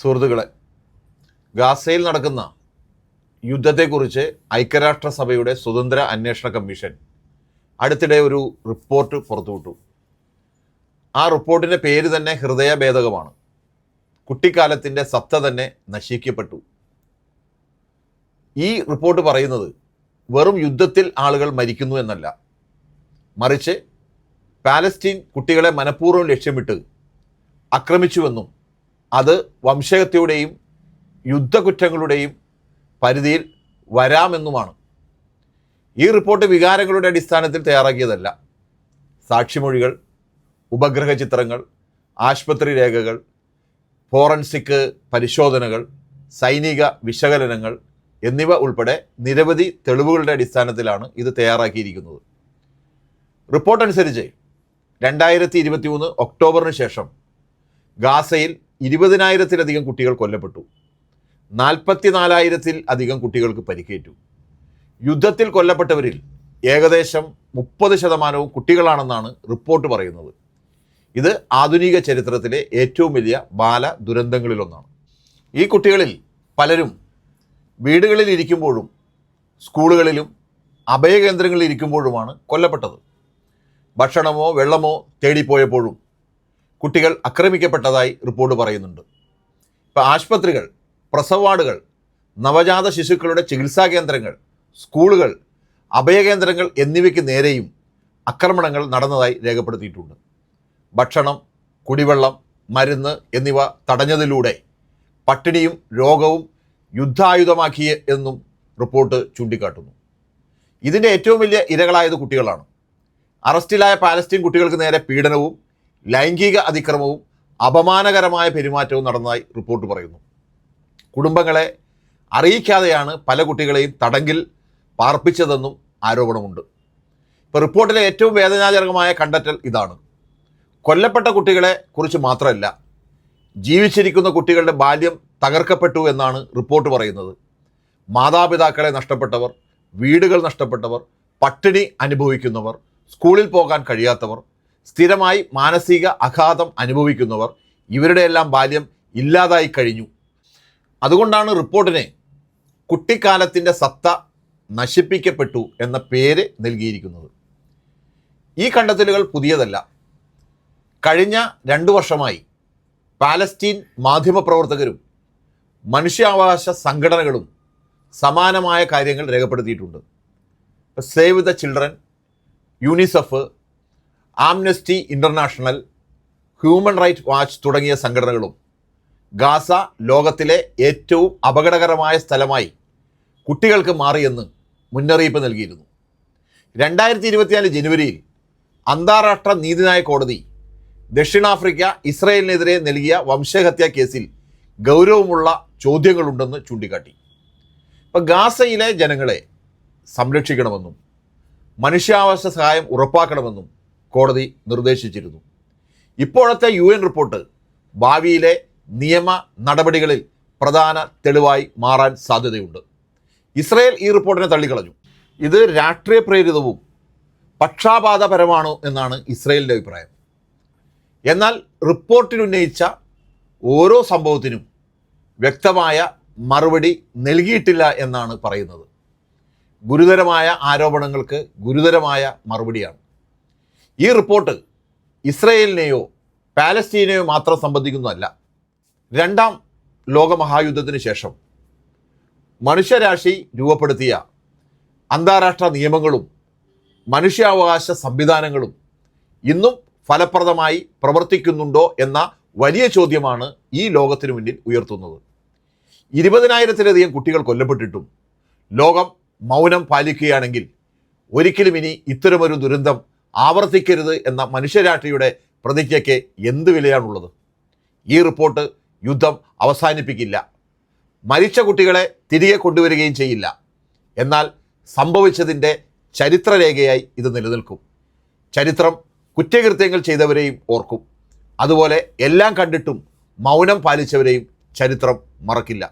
സുഹൃത്തുക്കളെ, ഗാസയിൽ നടക്കുന്ന യുദ്ധത്തെക്കുറിച്ച് ഐക്യരാഷ്ട്രസഭയുടെ സ്വതന്ത്ര അന്വേഷണ കമ്മീഷൻ അടുത്തിടെ ഒരു റിപ്പോർട്ട് പുറത്തുവിട്ടു. ആ റിപ്പോർട്ടിൻ്റെ പേര് തന്നെ ഹൃദയഭേദകമാണ്. കുട്ടിക്കാലത്തിൻ്റെ സത്ത തന്നെ നശിക്കപ്പെട്ടു. ഈ റിപ്പോർട്ട് പറയുന്നത് വെറും യുദ്ധത്തിൽ ആളുകൾ മരിക്കുന്നു എന്നല്ല, മറിച്ച് പാലസ്തീൻ കുട്ടികളെ മനഃപൂർവ്വം ലക്ഷ്യമിട്ട് ആക്രമിച്ചുവെന്നും അത് വംശഹത്യയുടെയും യുദ്ധകുറ്റങ്ങളുടെയും പരിധിയിൽ വരാമെന്നുമാണ്. ഈ റിപ്പോർട്ട് വികാരങ്ങളുടെ അടിസ്ഥാനത്തിൽ തയ്യാറാക്കിയതല്ല. സാക്ഷിമൊഴികൾ, ഉപഗ്രഹ ചിത്രങ്ങൾ, ആശുപത്രി രേഖകൾ, ഫോറൻസിക് പരിശോധനകൾ, സൈനിക വിശകലനങ്ങൾ എന്നിവ ഉൾപ്പെടെ നിരവധി തെളിവുകളുടെ അടിസ്ഥാനത്തിലാണ് ഇത് തയ്യാറാക്കിയിരിക്കുന്നത്. റിപ്പോർട്ട് അനുസരിച്ച് 2023 ഒക്ടോബറിന് ശേഷം ഗാസയിൽ 20,000-ത്തിലധികം കുട്ടികൾ കൊല്ലപ്പെട്ടു. 44,000-ൽ കുട്ടികൾക്ക് പരിക്കേറ്റു. യുദ്ധത്തിൽ കൊല്ലപ്പെട്ടവരിൽ ഏകദേശം 30% കുട്ടികളാണെന്നാണ് റിപ്പോർട്ട് പറയുന്നത്. ഇത് ആധുനിക ചരിത്രത്തിലെ ഏറ്റവും വലിയ ബാല ദുരന്തങ്ങളിലൊന്നാണ്. ഈ കുട്ടികളിൽ പലരും വീടുകളിൽ ഇരിക്കുമ്പോഴും സ്കൂളുകളിലും അഭയകേന്ദ്രങ്ങളിൽ ഇരിക്കുമ്പോഴുമാണ് കൊല്ലപ്പെട്ടത്. ഭക്ഷണമോ വെള്ളമോ തേടിപ്പോയപ്പോഴും കുട്ടികൾ ആക്രമിക്കപ്പെട്ടതായി റിപ്പോർട്ട് പറയുന്നുണ്ട്. ഇപ്പോൾ ആശുപത്രികൾ, പ്രസവ വാർഡുകൾ, നവജാത ശിശുക്കളുടെ ചികിത്സാ കേന്ദ്രങ്ങൾ, സ്കൂളുകൾ, അഭയകേന്ദ്രങ്ങൾ എന്നിവയ്ക്ക് നേരെയും ആക്രമണങ്ങൾ നടന്നതായി രേഖപ്പെടുത്തിയിട്ടുണ്ട്. ഭക്ഷണം, കുടിവെള്ളം, മരുന്ന് എന്നിവ തടഞ്ഞതിലൂടെ പട്ടിണിയും രോഗവും യുദ്ധായുധമാക്കിയ എന്നും റിപ്പോർട്ട് ചൂണ്ടിക്കാട്ടുന്നു. ഇതിൻ്റെ ഏറ്റവും വലിയ ഇരകളായത് കുട്ടികളാണ്. അറസ്റ്റിലായ പാലസ്തീൻ കുട്ടികൾക്ക് നേരെ പീഡനവും ലൈംഗിക അതിക്രമവും അപമാനകരമായ പെരുമാറ്റവും നടന്നതായി റിപ്പോർട്ട് പറയുന്നു. കുടുംബങ്ങളെ അറിയിക്കാതെയാണ് പല കുട്ടികളെയും തടങ്കിൽ പാർപ്പിച്ചതെന്നും ആരോപണമുണ്ട്. ഇപ്പോൾ റിപ്പോർട്ടിലെ ഏറ്റവും വേദനാജനകമായ കണ്ടെത്തൽ ഇതാണ്. കൊല്ലപ്പെട്ട കുട്ടികളെ കുറിച്ച് മാത്രമല്ല, ജീവിച്ചിരിക്കുന്ന കുട്ടികളുടെ ബാല്യം തകർക്കപ്പെട്ടു എന്നാണ് റിപ്പോർട്ട് പറയുന്നത്. മാതാപിതാക്കളെ നഷ്ടപ്പെട്ടവർ, വീടുകൾ നഷ്ടപ്പെട്ടവർ, പട്ടിണി അനുഭവിക്കുന്നവർ, സ്കൂളിൽ പോകാൻ കഴിയാത്തവർ, സ്ഥിരമായി മാനസിക ആഘാതം അനുഭവിക്കുന്നവർ, ഇവരുടെയെല്ലാം ബാല്യം ഇല്ലാതായി കഴിഞ്ഞു. അതുകൊണ്ടാണ് റിപ്പോർട്ടിനെ കുട്ടിക്കാലത്തിൻ്റെ സത്ത നശിപ്പിക്കപ്പെട്ടു എന്ന പേര് നൽകിയിരിക്കുന്നത്. ഈ കണ്ടെത്തലുകൾ പുതിയതല്ല. കഴിഞ്ഞ 2 വർഷമായി പാലസ്തീൻ മാധ്യമപ്രവർത്തകരും മനുഷ്യാവകാശ സംഘടനകളും സമാനമായ കാര്യങ്ങൾ രേഖപ്പെടുത്തിയിട്ടുണ്ട്. Save the children, UNICEF, Amnesty international, human rights watch തുടങ്ങിയ സംഘടനകളും ഗാസ ലോകത്തിലെ ഏറ്റവും അപകടകരമായ സ്ഥലമായി കുട്ടികൾക്ക് മാറിയെന്ന് മുന്നറിയിപ്പ് നൽകിയിരുന്നു. 2024 ജനുവരിയിൽ അന്താരാഷ്ട്ര നീതിന്യായ കോടതി ദക്ഷിണാഫ്രിക്ക ഇസ്രയേലിനെതിരെ നൽകിയ വംശഹത്യാ കേസിൽ ഗൗരവമുള്ള ചോദ്യങ്ങളുണ്ടെന്ന് ചൂണ്ടിക്കാട്ടി. ഇപ്പോൾ ഗാസയിലെ ജനങ്ങളെ സംരക്ഷിക്കണമെന്നും മനുഷ്യാവകാശ സഹായം ഉറപ്പാക്കണമെന്നും കോടതി നിർദ്ദേശിച്ചിരുന്നു. ഇപ്പോഴത്തെ UN റിപ്പോർട്ട് ഭാവിയിലെ നിയമ നടപടികളിൽ പ്രധാന തെളിവായി മാറാൻ സാധ്യതയുണ്ട്. ഇസ്രയേൽ ഈ റിപ്പോർട്ടിനെ തള്ളിക്കളഞ്ഞു. ഇത് രാഷ്ട്രീയ പ്രേരിതവും പക്ഷാപാതപരമാണോ എന്നാണ് ഇസ്രയേലിൻ്റെ അഭിപ്രായം. എന്നാൽ റിപ്പോർട്ടിൽ ഉന്നയിച്ച ഓരോ സംഭവത്തിനും വ്യക്തമായ മറുപടി നൽകിയിട്ടില്ല എന്നാണ് പറയുന്നത്. ഗുരുതരമായ ആരോപണങ്ങൾക്ക് ഗുരുതരമായ മറുപടിയാണ്. ഈ റിപ്പോർട്ട് ഇസ്രയേലിനെയോ പാലസ്തീനെയോ മാത്രം സംബന്ധിക്കുന്നതല്ല. 2ാം ലോകമഹായുദ്ധത്തിന് ശേഷം മനുഷ്യരാശി രൂപപ്പെടുത്തിയ അന്താരാഷ്ട്ര നിയമങ്ങളും മനുഷ്യാവകാശ സംവിധാനങ്ങളും ഇന്നും ഫലപ്രദമായി പ്രവർത്തിക്കുന്നുണ്ടോ എന്ന വലിയ ചോദ്യമാണ് ഈ ലോകത്തിനു മുന്നിൽ ഉയർത്തുന്നത്. 20,000-ത്തിലധികം കുട്ടികൾ കൊല്ലപ്പെട്ടിട്ടും ലോകം മൗനം പാലിക്കുകയാണെങ്കിൽ ഒരിക്കലും ഇനി ഇത്തരമൊരു ദുരന്തം ആവർത്തിക്കരുത് എന്ന മനുഷ്യരാശിയുടെ പ്രതിജ്ഞയ്ക്ക് എന്ത് വിലയാണുള്ളത്? ഈ റിപ്പോർട്ട് യുദ്ധം അവസാനിപ്പിക്കില്ല, മരിച്ച കുട്ടികളെ തിരികെ കൊണ്ടുവരികയും ചെയ്യില്ല. എന്നാൽ സംഭവിച്ചതിൻ്റെ ചരിത്രരേഖയായി ഇത് നിലനിൽക്കും. ചരിത്രം കുറ്റകൃത്യങ്ങൾ ചെയ്തവരെയും ഓർക്കും. അതുപോലെ എല്ലാം കണ്ടിട്ടും മൗനം പാലിച്ചവരെയും ചരിത്രം മറക്കില്ല.